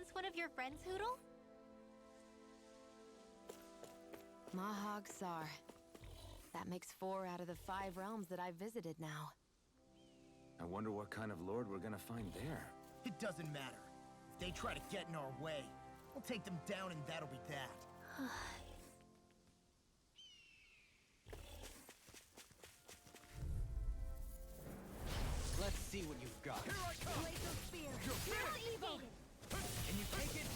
this one of your friends, Hootle? Mahag Saar. That makes 4 out of the 5 realms that I've visited now. I wonder what kind of lord we're gonna find there. It doesn't matter. If they try to get in our way, we'll take them down and that'll be that. Let's see what you've got. Here I come! Laser spear! You're Battle finished! Evo! Can you take it?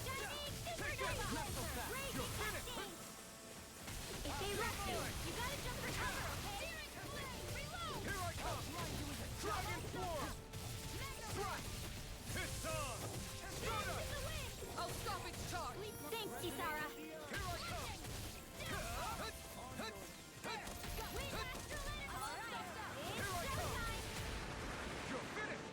Take it! Not so fast! Raging You're finished! Cascade! If they rush you, you gotta jump for cover, okay? Reload! Here I come! Dragon Form! Strike! It's on! Shut up! I'll stop its charge! Thanks, Kisara! Here I come! Here I come! You're finished!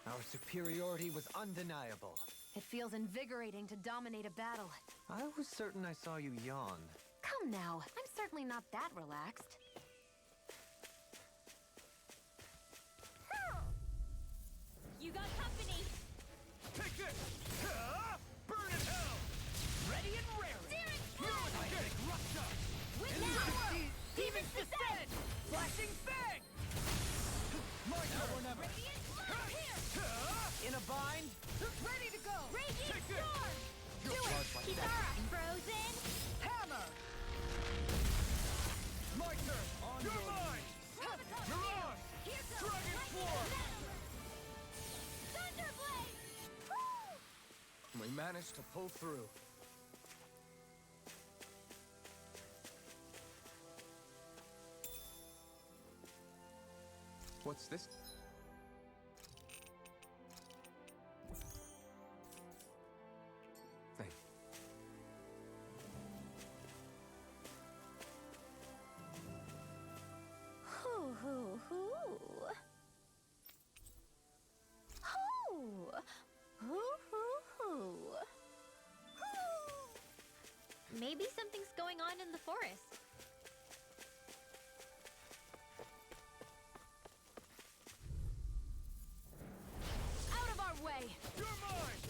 Our superiority was undeniable. It feels invigorating to dominate a battle. I was certain I saw you yawn. Come now, I'm certainly not that relaxed. You got company! Take this! Burn in hell! Ready and raring! Kinetic Rupture! With power! Demon's Descent! Flashing Fang! My turn! never. Radiant Blood! Here! In a bind? Ready to go! Raging Take this! Storm! Do it! charged like that. Kisara! Frozen! Hammer! My turn! You're mine! Graviton! You're on! Here goes! Dragon Lightning Form! Thunderblade! Woo! We managed to pull through. What's this? Thing. Hoo hoo hoo. Hoo. Hoo hoo hoo. Hoo. Maybe something's going on in the forest. Out of our way! You're mine!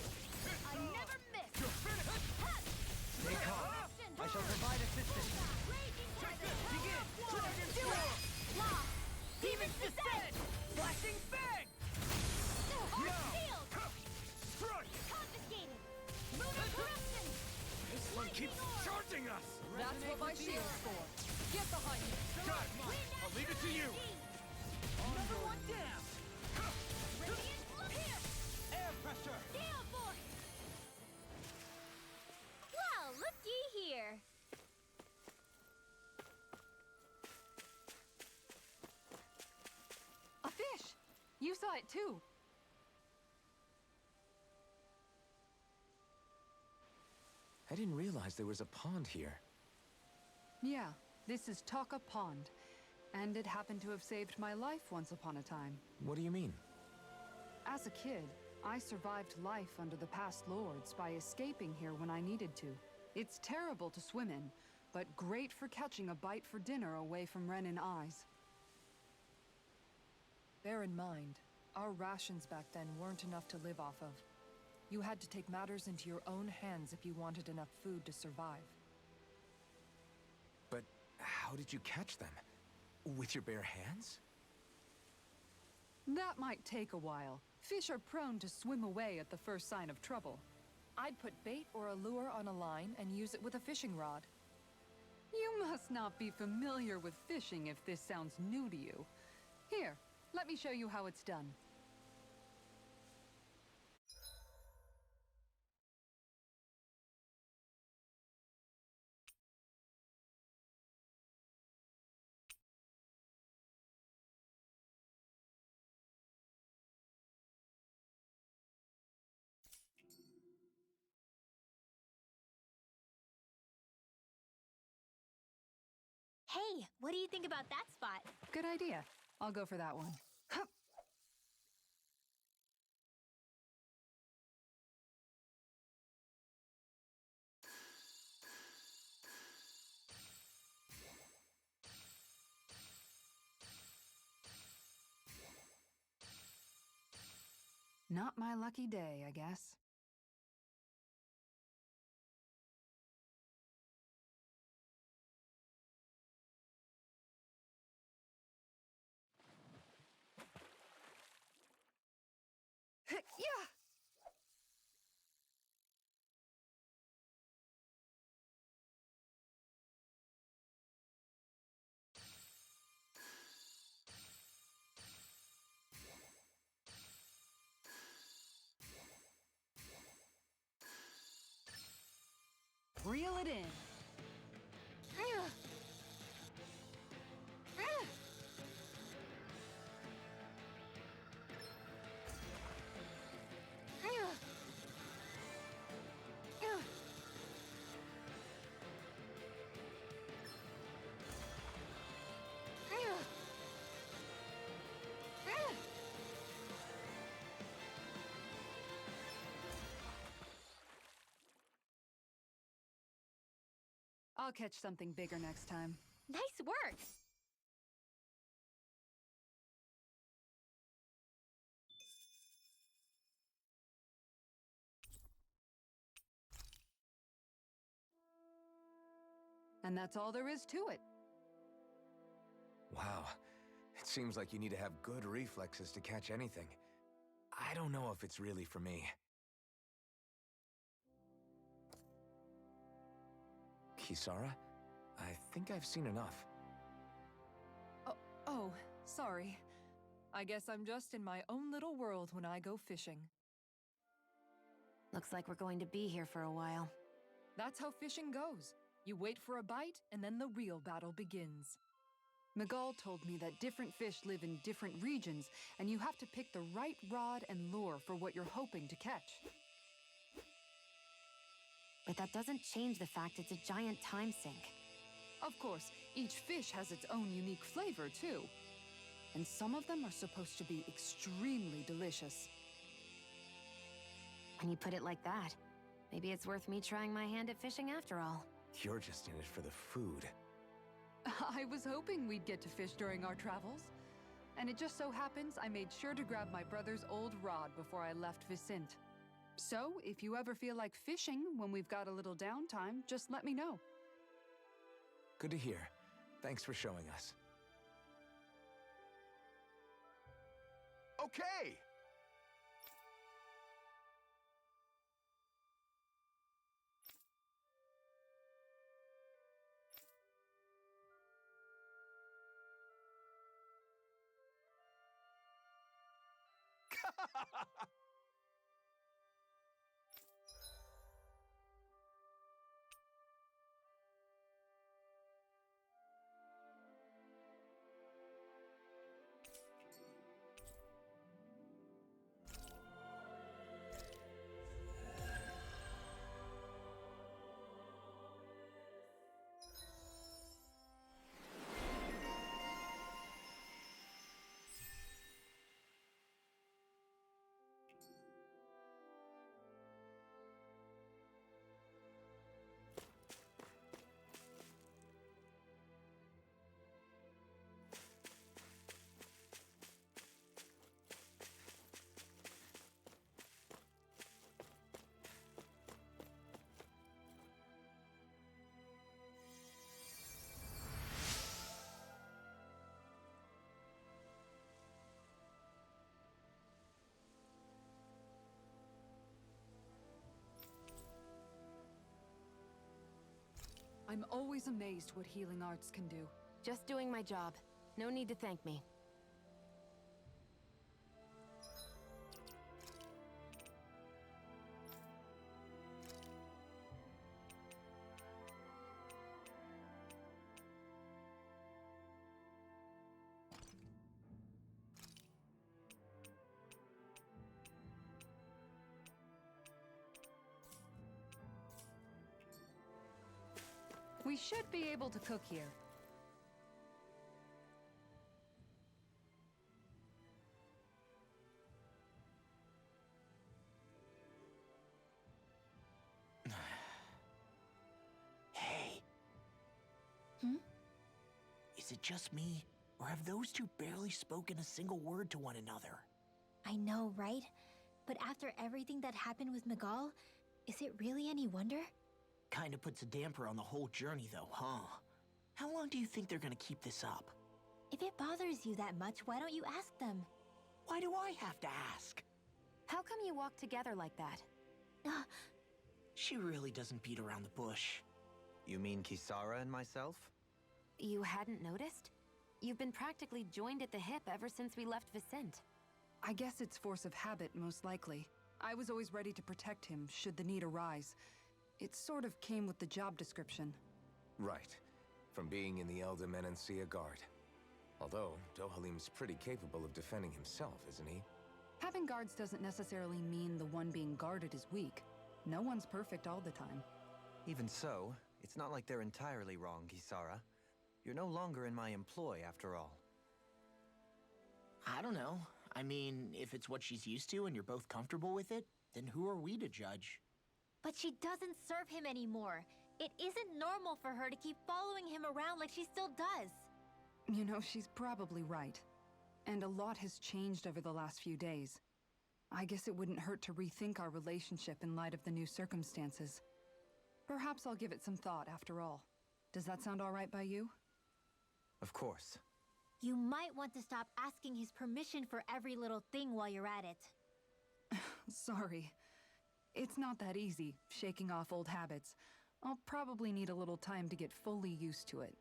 I never miss! You're finished! Stay calm. I shall provide assistance. Raging Tiger! Begin! Dragon Do Form! it! Law! Demon's Descent! Flashing Fang! Hard Now! Shield! Strike! Confiscated! Lunar Corruption! This one keeps charging us! That's what my shield's for. Get behind me. Got it! I'll leave it to you! Number one down. Radiant Blood! Here! Air pressure! Gale Force! Well, looky here! A fish. You saw it too. I didn't realize there was a pond here. Yeah, this is Taka Pond. And it happened to have saved my life once upon a time. What do you mean? As a kid, I survived life under the past lords by escaping here when I needed to. It's terrible to swim in, but great for catching a bite for dinner away from Ren and eyes. Bear in mind, our rations back then weren't enough to live off of. You had to take matters into your own hands if you wanted enough food to survive. But how did you catch them? With your bare hands? That might take a while. Fish are prone to swim away at the first sign of trouble. I'd put bait or a lure on a line and use it with a fishing rod. You must not be familiar with fishing if this sounds new to you. Here, let me show you how it's done. Hey, what do you think about that spot? Good idea. I'll go for that one. Hup. Not my lucky day, I guess. Yeah! Reel it in. I'll catch something bigger next time. Nice work! And that's all there is to it. Wow. It seems like you need to have good reflexes to catch anything. I don't know if it's really for me. Kisara? I think I've seen enough. Oh, sorry. I guess I'm just in my own little world when I go fishing. Looks like we're going to be here for a while. That's how fishing goes. You wait for a bite, and then the real battle begins. Miguel told me that different fish live in different regions, and you have to pick the right rod and lure for what you're hoping to catch. But that doesn't change the fact it's a giant time sink. Of course, each fish has its own unique flavor, too. And some of them are supposed to be extremely delicious. When you put it like that, maybe it's worth me trying my hand at fishing after all. You're just in it for the food. I was hoping we'd get to fish during our travels. And it just so happens I made sure to grab my brother's old rod before I left Vicente. So, if you ever feel like fishing when we've got a little downtime, just let me know. Good to hear. Thanks for showing us. Okay! I'm always amazed what healing arts can do. Just doing my job. No need to thank me. We should be able to cook here. Hey. Is it just me, or have those two barely spoken a single word to one another? I know, right? But after everything that happened with Miguel, is it really any wonder? Kinda puts a damper on the whole journey, though, huh? How long do you think they're gonna keep this up? If it bothers you that much, why don't you ask them? Why do I have to ask? How come you walk together like that? She really doesn't beat around the bush. You mean Kisara and myself? You hadn't noticed? You've been practically joined at the hip ever since we left Vicente. I guess it's force of habit, most likely. I was always ready to protect him, should the need arise. It sort of came with the job description. Right. From being in the Elder Menancia Guard. Although, Dohalim's pretty capable of defending himself, isn't he? Having guards doesn't necessarily mean the one being guarded is weak. No one's perfect all the time. Even so, it's not like they're entirely wrong, Kisara. You're no longer in my employ, after all. I don't know. I mean, if it's what she's used to and you're both comfortable with it, then who are we to judge? But she doesn't serve him anymore. It isn't normal for her to keep following him around like she still does. You know, she's probably right. And a lot has changed over the last few days. I guess it wouldn't hurt to rethink our relationship in light of the new circumstances. Perhaps I'll give it some thought after all. Does that sound all right by you? Of course. You might want to stop asking his permission for every little thing while you're at it. Sorry. It's not that easy, shaking off old habits. I'll probably need a little time to get fully used to it.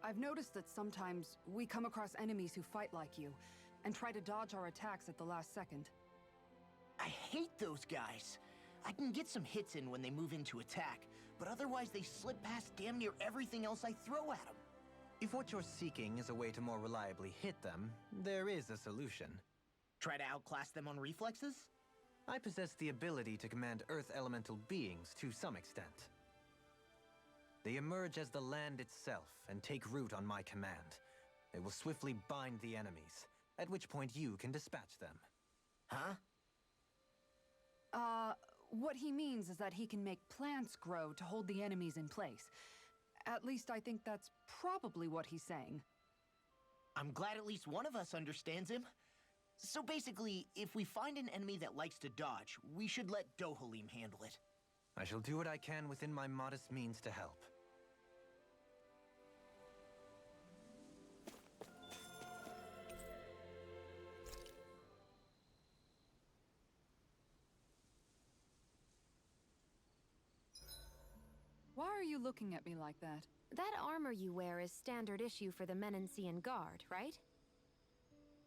I've noticed that sometimes we come across enemies who fight like you, and try to dodge our attacks at the last second. I hate those guys. I can get some hits in when they move into attack, but otherwise they slip past damn near everything else I throw at them. If what you're seeking is a way to more reliably hit them, there is a solution. Try to outclass them on reflexes? I possess the ability to command Earth elemental beings to some extent. They emerge as the land itself and take root on my command. They will swiftly bind the enemies, at which point you can dispatch them. Huh? What he means is that he can make plants grow to hold the enemies in place. At least I think that's probably what he's saying. I'm glad at least one of us understands him. So basically, if we find an enemy that likes to dodge, we should let Dohalim handle it. I shall do what I can within my modest means to help. Why are you looking at me like that? That armor you wear is standard issue for the Menancian Guard, right?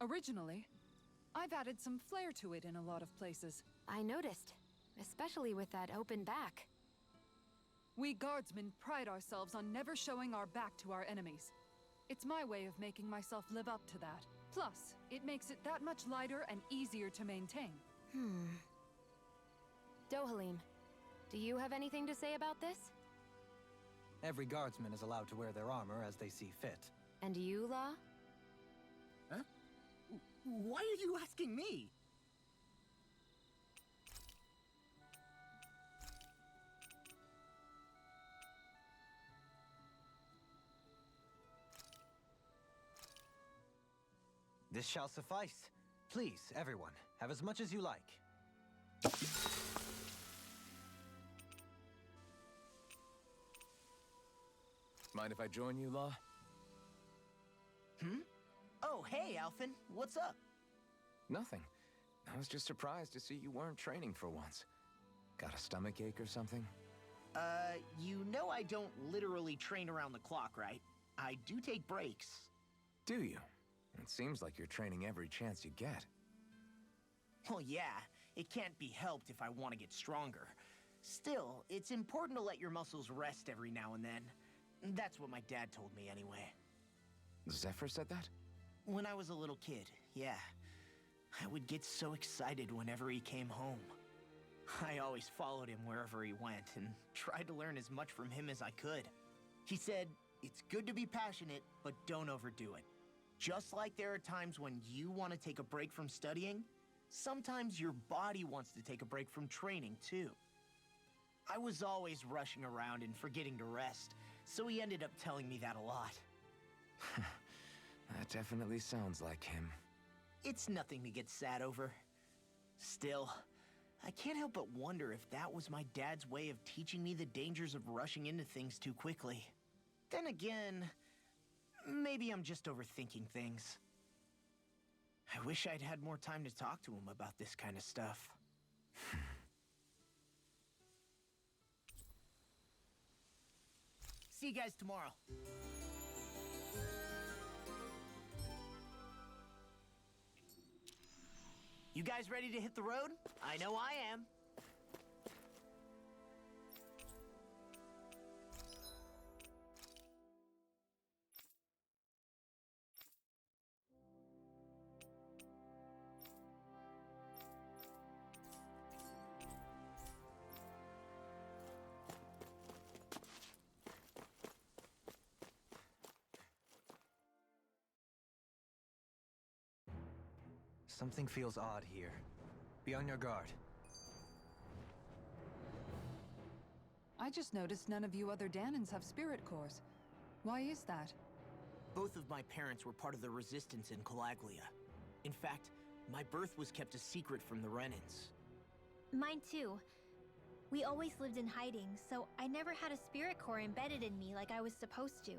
Originally, I've added some flair to it in a lot of places. I noticed, especially with that open back. We guardsmen pride ourselves on never showing our back to our enemies. It's my way of making myself live up to that. Plus, it makes it that much lighter and easier to maintain. Dohalim, do you have anything to say about this? Every guardsman is allowed to wear their armor as they see fit. And you, Law? Huh? Why are you asking me? This shall suffice. Please, everyone, have as much as you like. Mind if I join you, Law? Oh, hey, Alphen. What's up? Nothing. I was just surprised to see you weren't training for once. Got a stomachache or something? You know I don't literally train around the clock, right? I do take breaks. Do you? It seems like you're training every chance you get. Well, yeah, it can't be helped if I want to get stronger. Still, it's important to let your muscles rest every now and then. That's what my dad told me anyway. Zephyr said that? When I was a little kid, yeah. I would get so excited whenever he came home. I always followed him wherever he went and tried to learn as much from him as I could. He said, it's good to be passionate, but don't overdo it. Just like there are times when you want to take a break from studying, sometimes your body wants to take a break from training too. I was always rushing around and forgetting to rest, so he ended up telling me that a lot. That definitely sounds like him. It's nothing to get sad over. Still, I can't help but wonder if that was my dad's way of teaching me the dangers of rushing into things too quickly. Then again, maybe I'm just overthinking things. I wish I'd had more time to talk to him about this kind of stuff. See you guys tomorrow. You guys ready to hit the road? I know I am. Something feels odd here. Be on your guard. I just noticed none of you other Danans have spirit cores. Why is that? Both of my parents were part of the resistance in Calaglia. In fact, my birth was kept a secret from the Renans. Mine too. We always lived in hiding, so I never had a spirit core embedded in me like I was supposed to.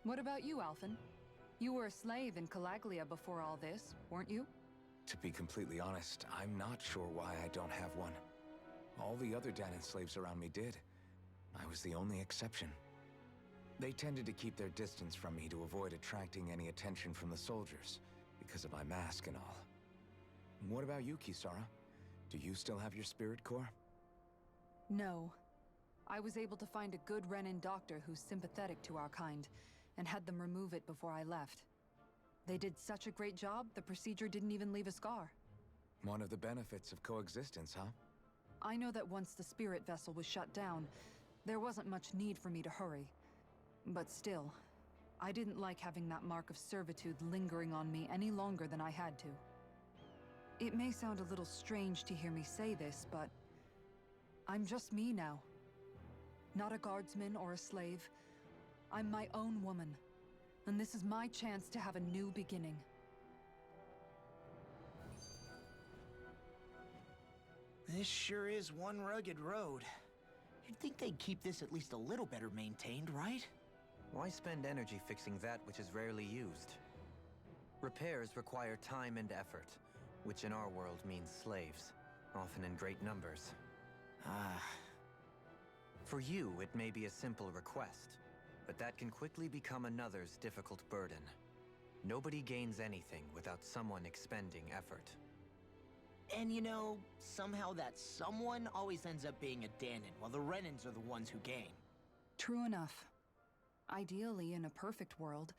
What about you, Alphen? You were a slave in Calaglia before all this, weren't you? To be completely honest, I'm not sure why I don't have one. All the other Danan slaves around me did. I was the only exception. They tended to keep their distance from me to avoid attracting any attention from the soldiers, because of my mask and all. What about you, Kisara? Do you still have your spirit core? No. I was able to find a good Renan doctor who's sympathetic to our kind, and had them remove it before I left. They did such a great job, the procedure didn't even leave a scar. One of the benefits of coexistence, huh? I know that once the spirit vessel was shut down, there wasn't much need for me to hurry. But still, I didn't like having that mark of servitude lingering on me any longer than I had to. It may sound a little strange to hear me say this, but I'm just me now. Not a guardsman or a slave. I'm my own woman. And this is my chance to have a new beginning. This sure is one rugged road. You'd think they'd keep this at least a little better maintained, right? Why spend energy fixing that which is rarely used? Repairs require time and effort, which in our world means slaves, often in great numbers. For you, it may be a simple request, but that can quickly become another's difficult burden. Nobody gains anything without someone expending effort. And you know, somehow that someone always ends up being a Danan, while the Renans are the ones who gain. True enough. Ideally, in a perfect world,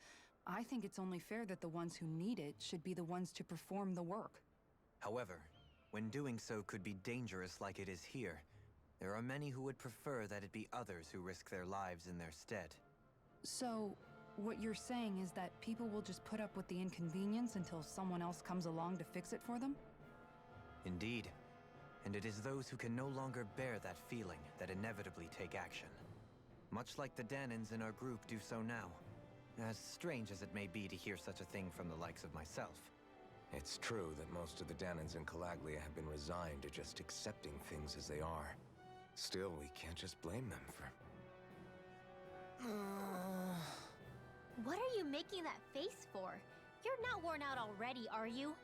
I think it's only fair that the ones who need it should be the ones to perform the work. However, when doing so could be dangerous like it is here, there are many who would prefer that it be others who risk their lives in their stead. So, what you're saying is that people will just put up with the inconvenience until someone else comes along to fix it for them? Indeed. And it is those who can no longer bear that feeling that inevitably take action. Much like the Danans in our group do so now. As strange as it may be to hear such a thing from the likes of myself. It's true that most of the Danans in Calaglia have been resigned to just accepting things as they are. Still, we can't just blame them for... What are you making that face for? You're not worn out already, are you?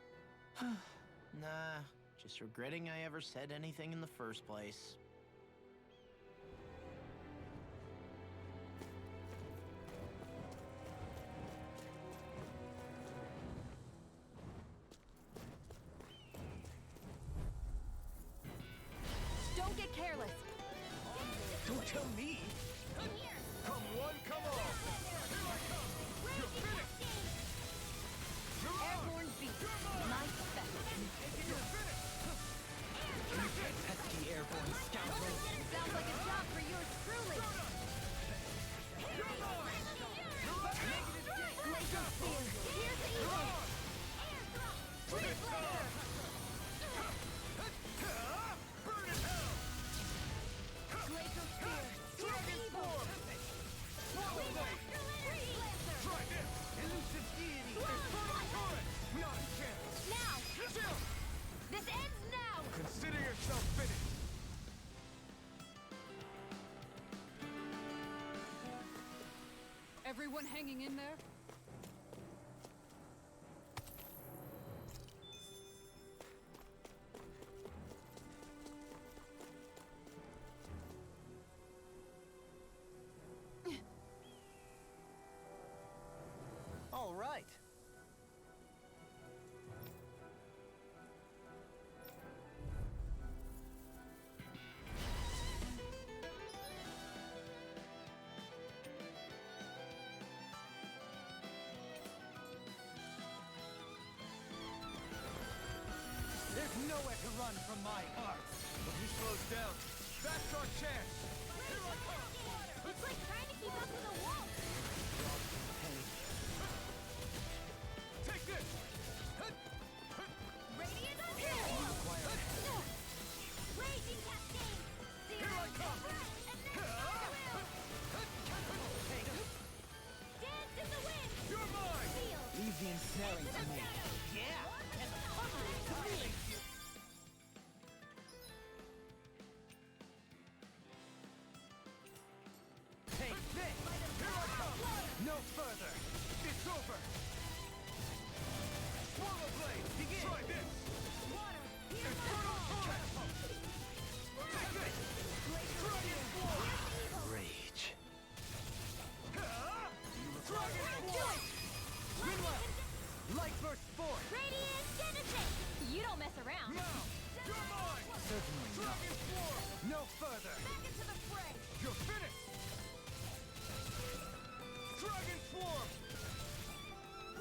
Nah, just regretting I ever said anything in the first place. Don't get careless! Don't tell me! Come one, come all! Here I come! You're finished! You're on! Airborne beast, my special. You're finished! Pesky airborne scoundrel! Sounds like a job for yours truly! You're mine! Glacial Spear! Here's the evil! It's on! Burn in hell! Glacial Spear! Here's the evil! Swallow blade! Try this! Elusive deity! shall finish! Everyone hanging in there? All right. There's nowhere to run from my heart. When he slows down, that's our chance. Here I come. It's like trying to keep up with a wolf. Take this. Radiant on here! Raging Cascade! Here I come. And then Dance in the wind! You're mine. Feel! Leave the ensnaring to me. Take this. Here I come. No further. It's over. Swallow blade. Begin. Try this. Water! Here's my Infernal call! catapult. Take this. Dragon Form. Rage. Dragon Form. Rinwell. Light burst forth. Radiant Genesis! You don't mess around. Now. You're mine. Certainly not. Dragon Form. No further. Back into the fray! You're finished. Dragon Swarm.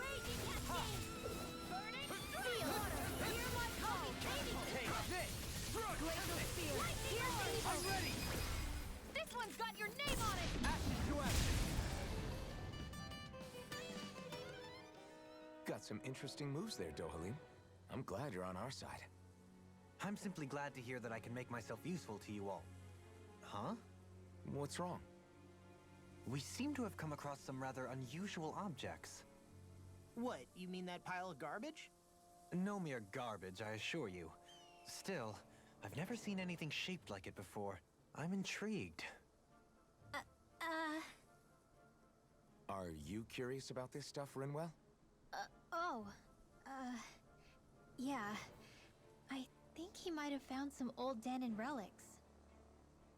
Raging Cascade! Burning Steel! Water! Hear my call! Baby! Take this. Glacial Spear! Here's the evil! I'm ready. This one's got your name on it! Ashes to ashes. Got some interesting moves there, Dohalim. I'm glad you're on our side. I'm simply glad to hear that I can make myself useful to you all. Huh? What's wrong? We seem to have come across some rather unusual objects. What, you mean that pile of garbage? No mere garbage, I assure you. Still, I've never seen anything shaped like it before. I'm intrigued. Are you curious about this stuff, Rinwell? Yeah. I think he might have found some old Danon relics.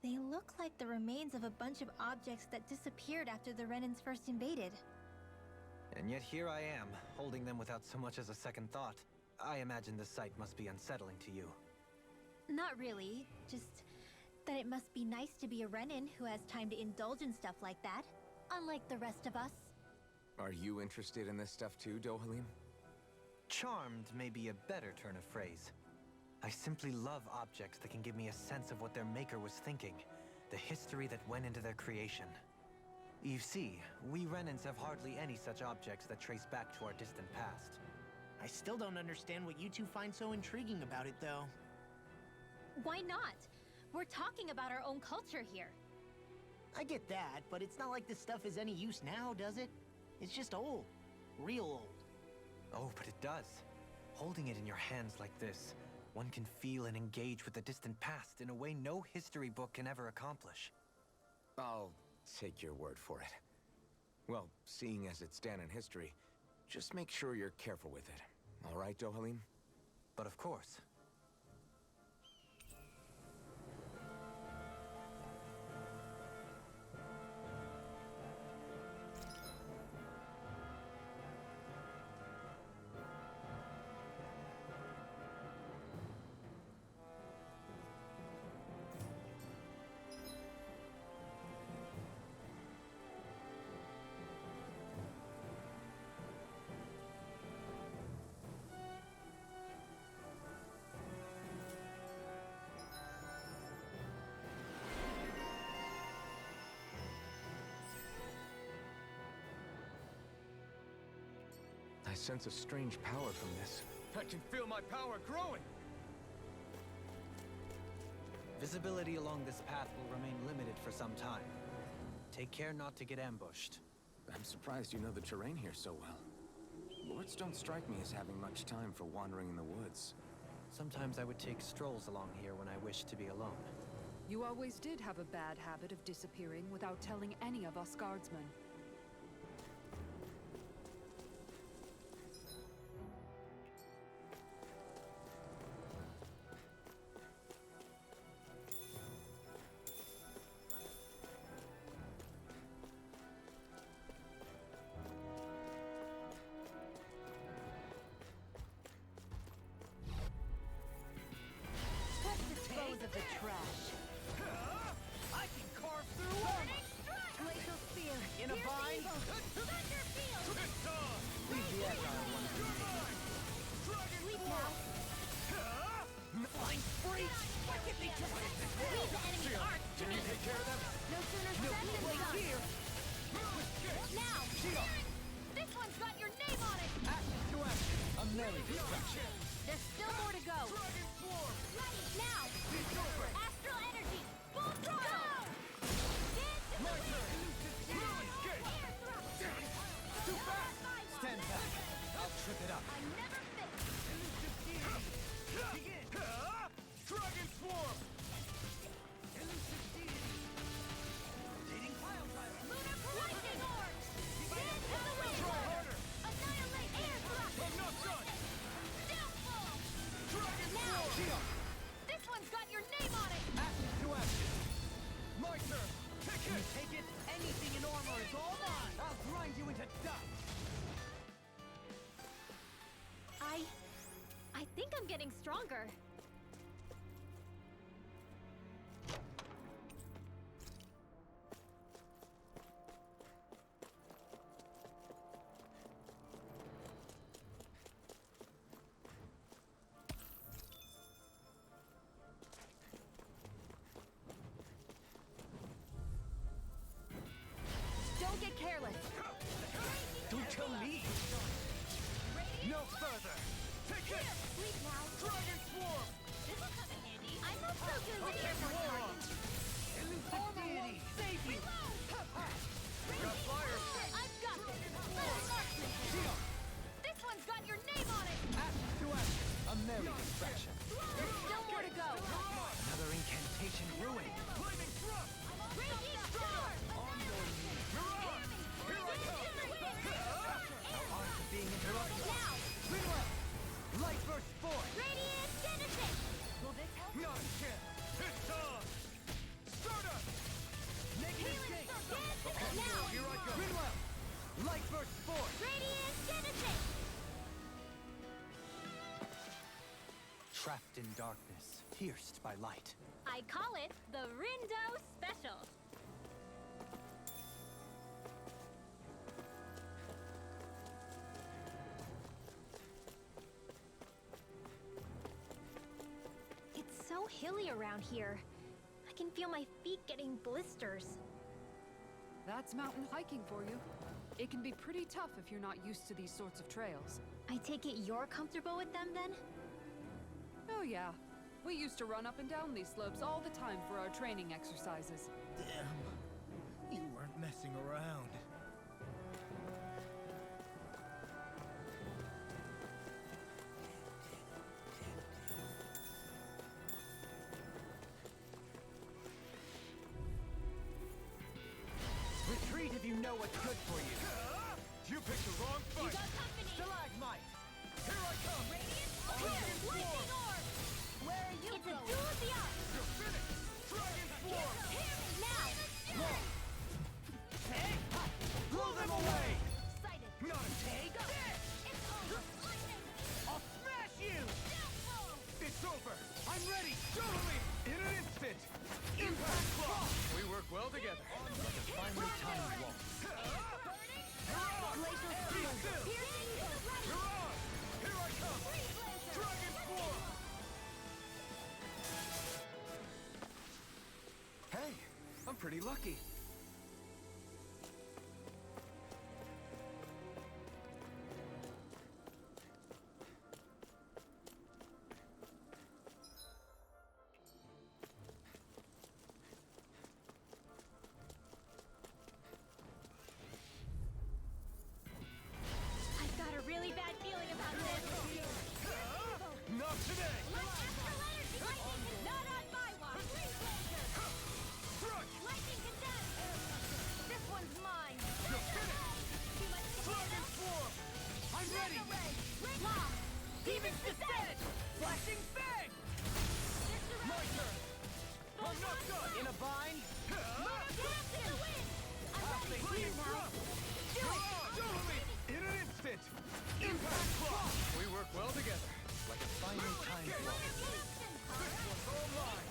They look like the remains of a bunch of objects that disappeared after the Renans first invaded. And yet here I am, holding them without so much as a second thought. I imagine the sight must be unsettling to you. Not really, just that it must be nice to be a Renan who has time to indulge in stuff like that, unlike the rest of us. Are you interested in this stuff too, Dohalim? Charmed may be a better turn of phrase. I simply love objects that can give me a sense of what their maker was thinking, the history that went into their creation. You see, we Renans have hardly any such objects that trace back to our distant past. I still don't understand what you two find so intriguing about it, though. Why not? We're talking about our own culture here. I get that, but it's not like this stuff is any use now, does it? It's just old. Real old. Oh, but it does. Holding it in your hands like this, one can feel and engage with the distant past in a way no history book can ever accomplish. I'll take your word for it. Well, seeing as it's Danon history, just make sure you're careful with it. All right, Dohalim? But of course. I sense a strange power from this. I can feel my power growing. Visibility along this path will remain limited for some time. Take care not to get ambushed. I'm surprised you know the terrain here so well. Lords don't strike me as having much time for wandering in the woods. Sometimes I would take strolls along here when I wished to be alone. You always did have a bad habit of disappearing without telling any of us guardsmen. Let's dispose of the trash. I can carve through armor! Glacial spear. In a bind? It's on! Leave the agile one to me. Dragon Sleep Form! now. Flying freak! Why can't they just Leave the enemy arc. Can you take care of them? No sooner said than done. here? Now! This one's got your name on it! Action to action. A merry distraction. There's still more to go. Dragon Form! Now! Astral energy! Full throttle! My turn! Release gate! Too fast! Stand back. I'll trip it up. I never fit! Begin! Dragon Swarm! Lunar lightning orb! Dance to the wind! Try harder! Annihilate air thrust! I'm not done! Downfall! Dragon Now! Swarm! This one's got your name on it! Action to action. My turn! Take it! Take it. Anything in armor is all mine. I'll grind you into dust. I think I'm getting stronger. Don't get careless. Don't tell me! No further! Take it! Sleep now. Dragon Swarm! This'll come in handy. I'm not so good with airborne targets. Deity! Save you. Got fire! I've got this. Little marksman. This one's got your name on it. Action to action. A merry distraction. There's still more to go. Another incantation ruined. Lightning Thrust! Raging storm. Mirage! Here I come! Now on to being interrupted. Now. Rinwell! Light burst forth. Radiant Genesis. Will this help? Not a chance! It's on! Stardust! Negative gate. Now. Here I go! Rinwell! Light burst forth. Radiant Genesis. Trapped in darkness, pierced by light. I call it the Rindo Special. It's so hilly around here. I can feel my feet getting blisters. That's mountain hiking for you. It can be pretty tough if you're not used to these sorts of trails. I take it you're comfortable with them then? Oh yeah. We used to run up and down these slopes all the time for our training exercises. Damn. You weren't messing around. Retreat if you know what's good for you. You picked the wrong You fight! got company! Stalagmite! Here I come! Radiant Lightning Orb! Where are you It's going? A duel of the arts! You're finished! Dragon Swarm! Now! Blow them away! Sighted! Not a Take this! It's over! Lightning! I'll smash you! Downfall! It's over! I'm ready! Totally! In an instant! Impact Claw! We work well together. Finally timed waltz. Glacial Be Steel! still! Piercing to the right! Mirage! Here I come! Freeze Lancer! Dragon Form! Hey, I'm pretty lucky. I've got a really bad feeling about this. Not today! Lightning thrust! Dominating! In an instant! Impact block! We work well together. Like a finely timed blow. This one's all mine!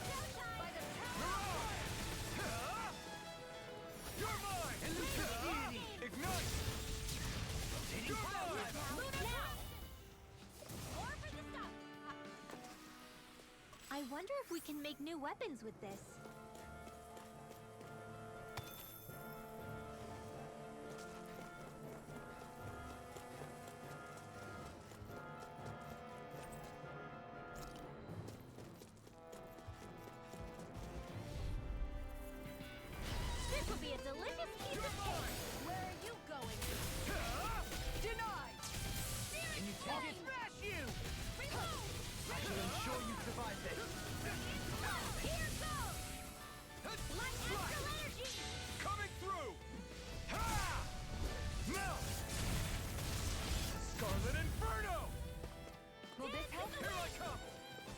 You're mine! Ignite! You're mine! I wonder if we can make new weapons with this. This will be a delicious piece of cake. Where are you going? Denied! Can you take it? Smash you! I should ensure you survive this. Here goes! Light astral energy! Coming through! Ha! Melt! Scarlet Inferno! Will this help? Here I come!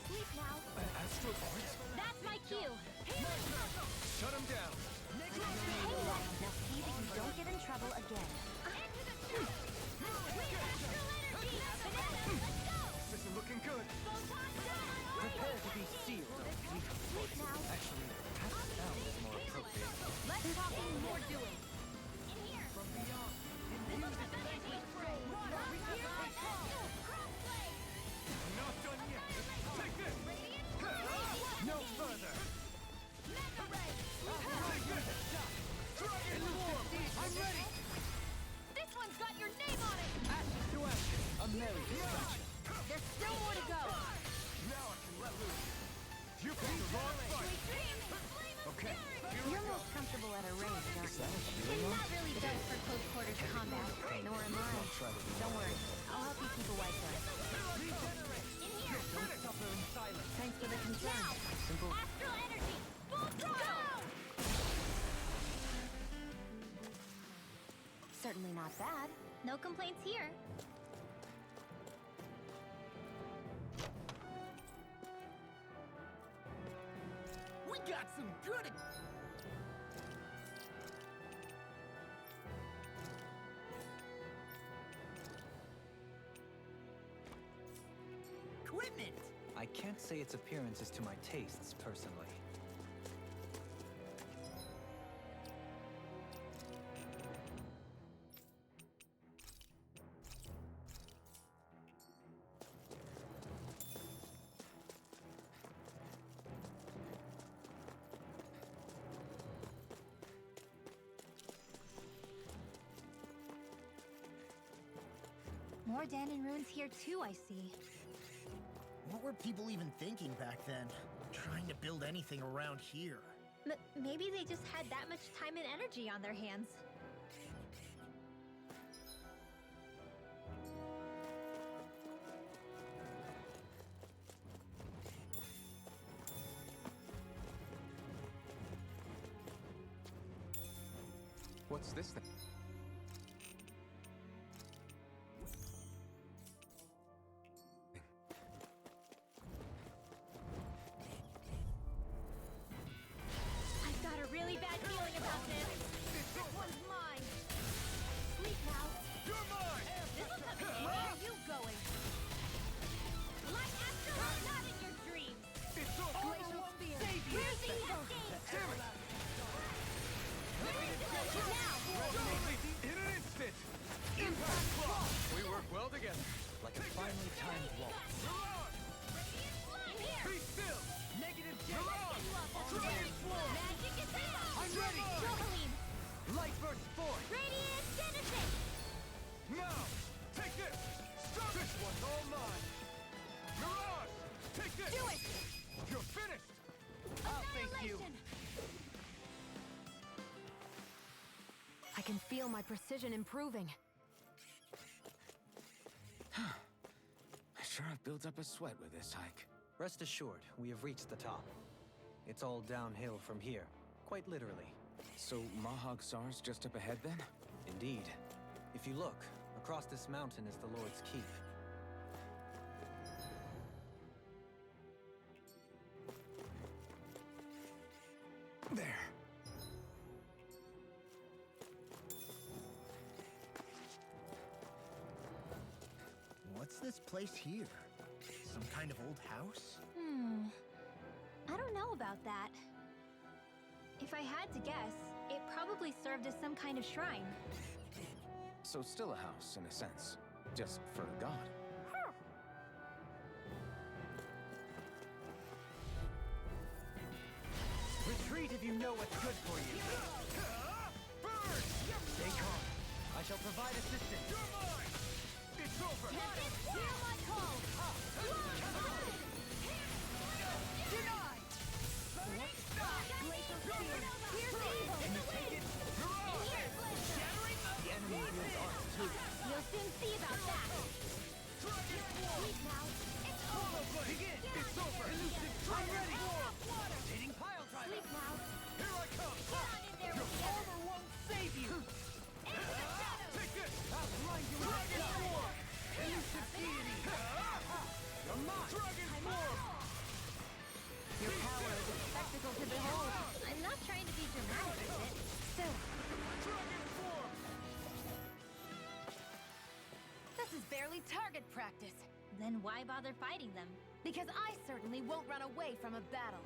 Sleep now. An astral art? That's my cue. Shut him down! Hey, now see that you don't get in trouble again. This is looking good. Prepare to be sealed. Sleep now. Actually, perhaps sound is more appropriate. Less talking, more doing. From beyond. I'm not done yet. Take this! No further! Take this! Dragon form! I'm ready! This one's got your name on it! Ashes to ashes. A merry distraction. There's still more to go. Now I can let loose. You picked the wrong fight. Okay, You're most comfortable at a range, aren't you? I'm not really built for close quarters combat. Nor am I. Don't worry. I'll help you keep a white glove. Don't suffer in silence. Thanks for the concern. Simple. Astral energy! Full throttle! Certainly not bad. No complaints here. We got some good equipment. I can't say its appearance is to my tastes, personally. More Danon runes here too, I see. What were people even thinking back then? Trying to build anything around here. Maybe they just had that much time and energy on their hands. What's this thing? I've got a really bad feeling about this. This one's mine. Sleep now. You're mine! This will come in. Where are you going? Light astral, not in your dreams. It's all Glacial spear. Where's the evil? Damn it! Now. Dominating in an instant! Impact block! We work well together. Like a finely timed waltz. In here. Be still! Negative You're on! Transform! Magic is out. I'm ready! Johaline. Light burst forth. Radiant Genesis. Now! Take this! Stop! This one's all mine! Mirage! Take this! Do it. You're finished! I'll face you. Annihilation. I can feel my precision improving. I sure have built up a sweat with this hike. Rest assured, we have reached the top. It's all downhill from here, quite literally. So Mahag Sar's just up ahead then? Indeed. If you look, across this mountain is the Lord's Keep. There. this place here? Some kind of old house? I don't know about that. If I had to guess, it probably served as some kind of shrine. So still a house, in a sense. Just for a god. Retreat if you know what's good for you. Burn! Stay calm. I shall provide assistance. You're mine! It's over! Hear my call! Denied! Glacial Spear! Here's evil! Can you take it? The enemy wields art too. You'll soon see about that! Dragon Swarm! Sleep now! It's over! Begin! It's over! I'm ready! Water! Rotating pile driver! Sleep now! Here I come! Get on in there with the Armor won't save you! Into the shadows! Take this! I'll blind you with Dragon my Swarm! elusive deity! You're mine! Dragon Swarm! Your power is a spectacle to behold. I'm not trying to be dramatic with it. Still, Dragon Swarm! This is barely target practice. then why bother fighting them? Because I certainly won't run away from a battle.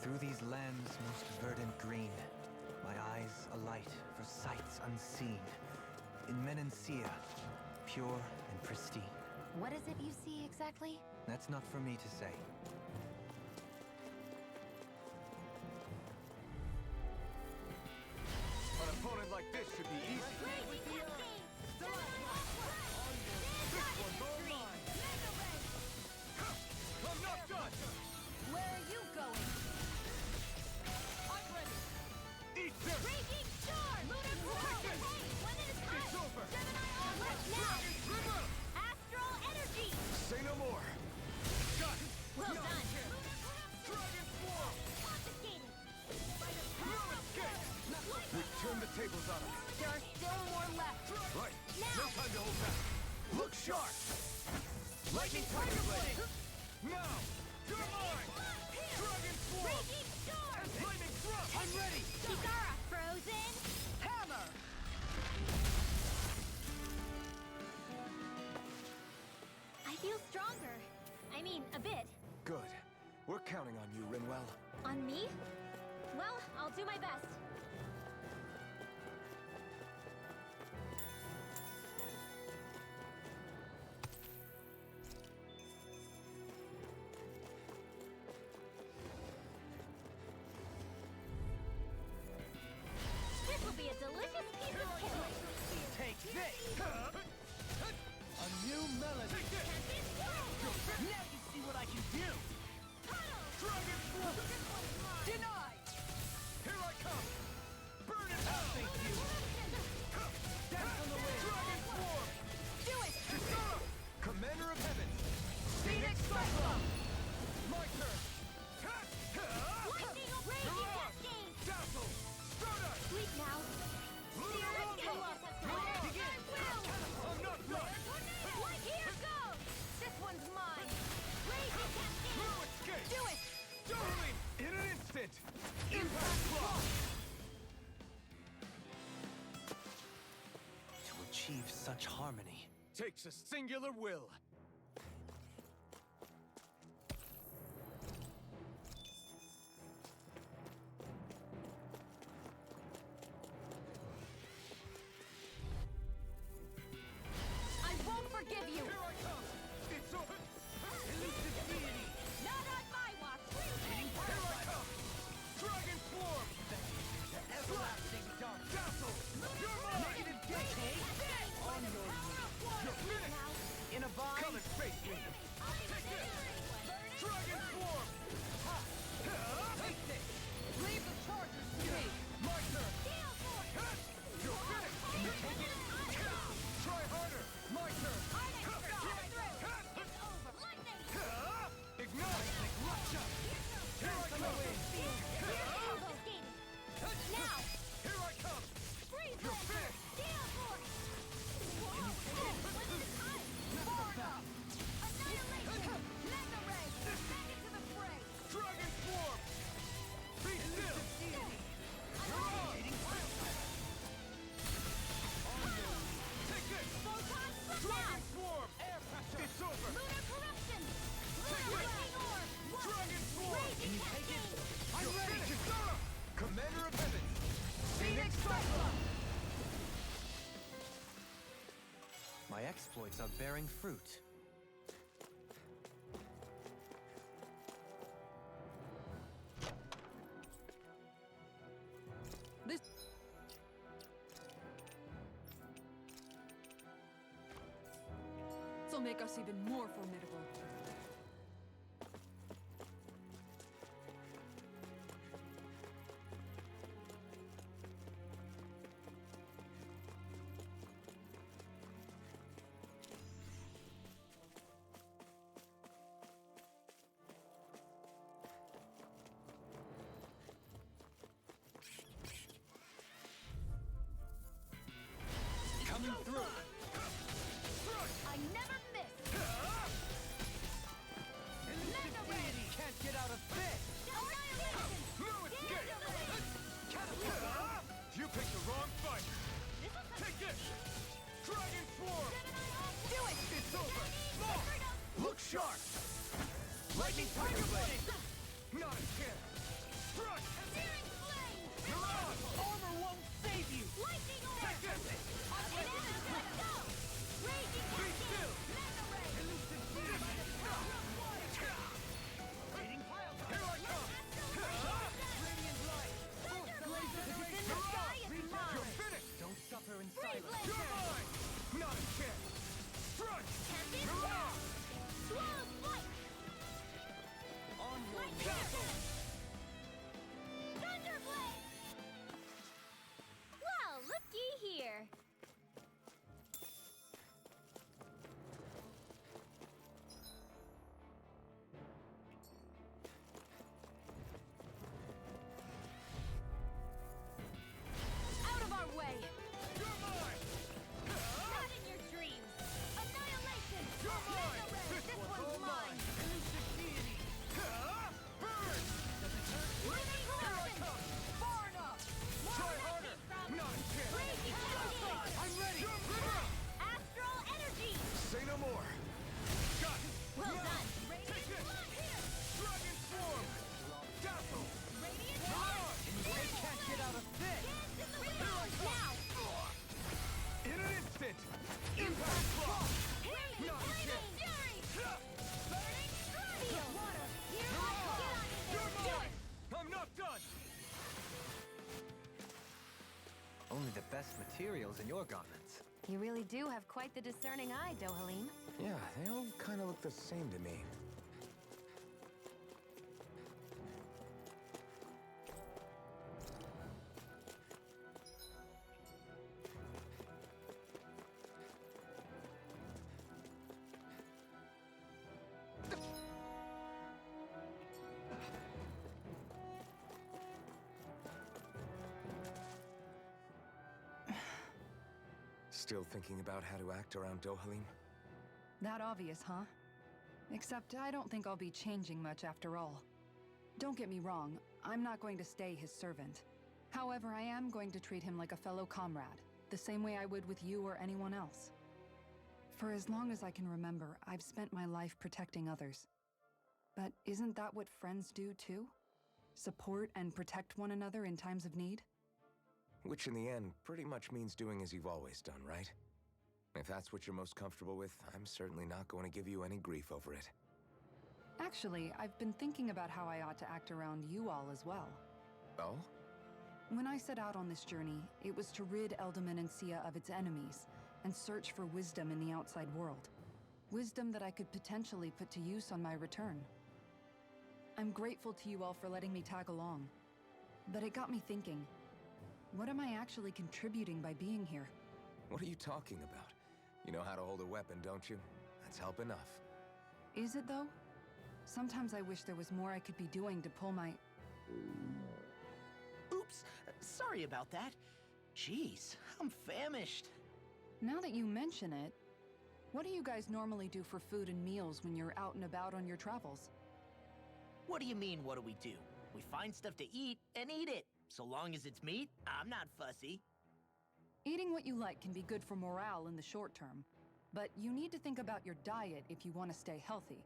Through these lands most verdant green, my eyes alight for sights unseen. In Menancia, pure and pristine. What is it you see exactly? That's not for me to say. An opponent like this should be easy. I'm not done! Where are you going? I'm ready! Eat this! Raging Storm! Lunar Growth! Hey, one at a time! It's over! Gemini onward now! River! Astral Energy! Say no more! Got it! Well No done! chance. Dragon Swarm! Confiscated! No escape! We turn the tables on him. There are still more left! Right. Now! No time to hold back. Look sharp! Lightning Tiger Blade! Now! You're mine! Dragon Swarm! Raging Storm! Lightning Thrust! I'm ready! Kikara frozen! Hammer! I feel stronger. I mean, a bit. Good. We're counting on you, Rinwell. On me? Well, I'll do my best. This will be a delicious piece of cake. Take this! A new melody! Now you see what I can do! Dragon Swarm! Denied! Here I come! Burn it I'll out! thank you! Dance on the wind! Dragon Swarm! Do it! Kisara! Commander of Heaven! Phoenix Cyclone! My turn! Lightning raging cascade! Dazzle! Stardust! Sleep now. Lunar Onslaught! Begin! I'm not done! Like here goes! This one's mine! Raging cascade! No escape! Do it! Darling! In an instant! Impact Block! To achieve such harmony. Takes a singular will. I won't forgive you! Here I come! It's over! Elusive deity! Not on my watch! Here I come! Dragon Swarm! Everlasting dark! Dazzle! You're mine! Negative decay! You're finished! In a bind! exploits are bearing fruit. This'll make us even more formidable. Coming through! I never miss! Elusive deity can't get out of bed! Annihilation! No escape! Catapult! You picked the wrong fight! Take this! Dragon Swarm! Do it! It's over! Look sharp! Lightning Tiger Blade! Not a chance! Strike! Searing flame! You're on! Armor won't save you! Lightning orb! Take this! Let's go! Raging Be Cascade! still! Mega Ray! Elusive deity! Here I come! Radiant light! Thunderblast! In the sky is You're mine! finished! Don't suffer in Freeze silence! You're Laser! mine! Not a chance! Strike! Tempest You're Wall! on! Swallow Flight! On your Light Castle! Thunderblade! Well, looky here! Out of our way! You're mine! Not in your dreams! Annihilation! You're mine! Mega Ray! This This one's all one's mine! Elusive deity! Burn! Lightning Here I Orb! come! Far enough! Try harder! Not a chance! Raging Cascade! I'm ready! Astral Energy! Say no more! Got it! Well Now! done! Take this! Here! Dragon Swarm! Dazzle! Radiant You're on! They can't get out of bed! Now! In an instant! Impact Block! Raging Not a chance! Fury! Burning Feel water! Here You're I on! come! You're Do mine! I'm not done! Only the best materials in your garments. You really do have quite the discerning eye, Dohalim. Yeah, they all kind of look the same to me. Still thinking about how to act around Dohalim? That obvious, huh? Except I don't think I'll be changing much after all. Don't get me wrong, I'm not going to stay his servant. However, I am going to treat him like a fellow comrade, the same way I would with you or anyone else. For as long as I can remember, I've spent my life protecting others. But isn't that what friends do too? Support and protect one another in times of need? Which in the end pretty much means doing as you've always done, right? If that's what you're most comfortable with, I'm certainly not going to give you any grief over it. Actually, I've been thinking about how I ought to act around you all as well. Oh? When I set out on this journey, it was to rid Eldaman and Sia of its enemies and search for wisdom in the outside world. Wisdom that I could potentially put to use on my return. I'm grateful to you all for letting me tag along. But it got me thinking, what am I actually contributing by being here? What are you talking about? You know how to hold a weapon, don't you? That's help enough. Is it though? Sometimes I wish there was more I could be doing to pull my... Oops, sorry about that. Jeez, I'm famished. Now that you mention it, what do you guys normally do for food and meals when you're out and about on your travels? What do you mean, what do? We find stuff to eat and eat it. So long as it's meat, I'm not fussy. Eating what you like can be good for morale in the short term, but you need to think about your diet if you want to stay healthy.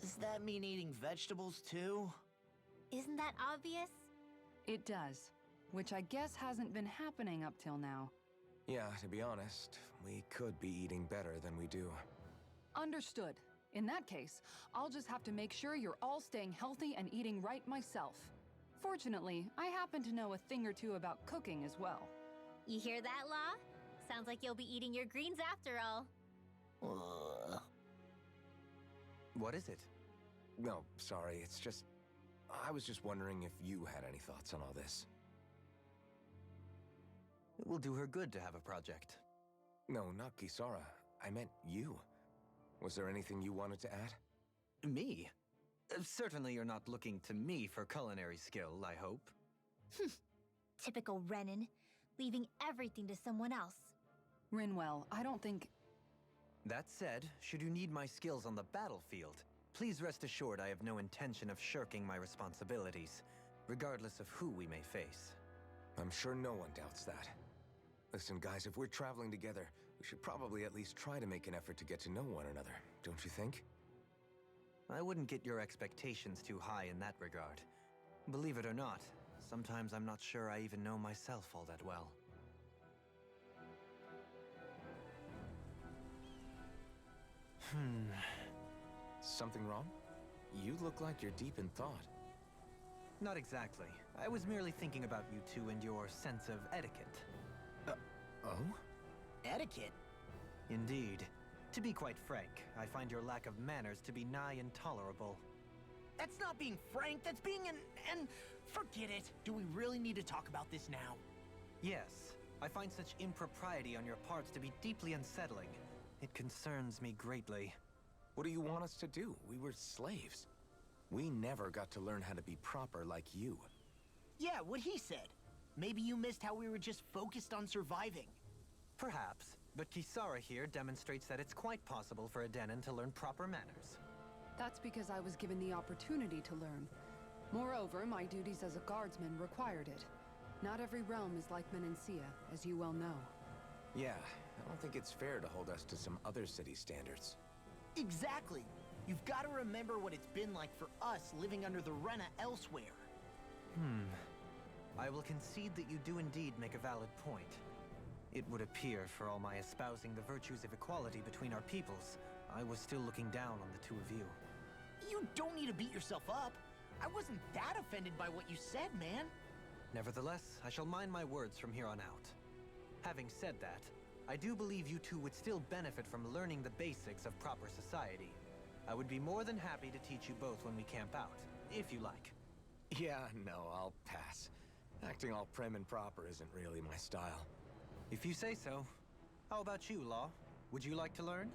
Does that mean eating vegetables too? Isn't that obvious? It does, which I guess hasn't been happening up till now. Yeah, to be honest, we could be eating better than we do. Understood. In that case, I'll just have to make sure you're all staying healthy and eating right myself. Fortunately, I happen to know a thing or two about cooking as well. You hear that, Law? Sounds like you'll be eating your greens after all. What is it? No, sorry, it's just... I was just wondering if you had any thoughts on all this. It will do her good to have a project. No, not Kisara. I meant you. Was there anything you wanted to add? Me? Certainly you're not looking to me for culinary skill, I hope. Typical Renan, leaving everything to someone else. Rinwell, I don't think... That said, should you need my skills on the battlefield, please rest assured I have no intention of shirking my responsibilities, regardless of who we may face. I'm sure no one doubts that. Listen, guys, if we're traveling together, we should probably at least try to make an effort to get to know one another, don't you think? I wouldn't get your expectations too high in that regard. Believe it or not, sometimes I'm not sure I even know myself all that well. Something wrong? You look like you're deep in thought. Not exactly. I was merely thinking about you two and your sense of etiquette. Oh? Etiquette? Indeed. To be quite frank, I find your lack of manners to be nigh intolerable. That's not being frank, that's being and forget it. Do we really need to talk about this now? Yes, I find such impropriety on your parts to be deeply unsettling. It concerns me greatly. What do you want us to do? We were slaves. We never got to learn how to be proper like you. Yeah, what he said. Maybe you missed how we were just focused on surviving. Perhaps, but Kisara here demonstrates that it's quite possible for a Denon to learn proper manners. That's because I was given the opportunity to learn. Moreover, my duties as a guardsman required it. Not every realm is like Menancia, as you well know. Yeah, I don't think it's fair to hold us to some other city standards. Exactly. You've got to remember what it's been like for us living under the Rena elsewhere. I will concede that you do indeed make a valid point. It would appear, for all my espousing the virtues of equality between our peoples, I was still looking down on the two of you. You don't need to beat yourself up. I wasn't that offended by what you said, man. Nevertheless, I shall mind my words from here on out. Having said that, I do believe you two would still benefit from learning the basics of proper society. I would be more than happy to teach you both when we camp out, if you like. Yeah, no, I'll pass. Acting all prim and proper isn't really my style. If you say so. How about you, Law? Would you like to learn?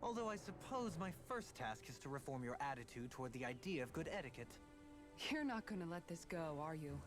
Although I suppose my first task is to reform your attitude toward the idea of good etiquette. You're not gonna let this go, are you?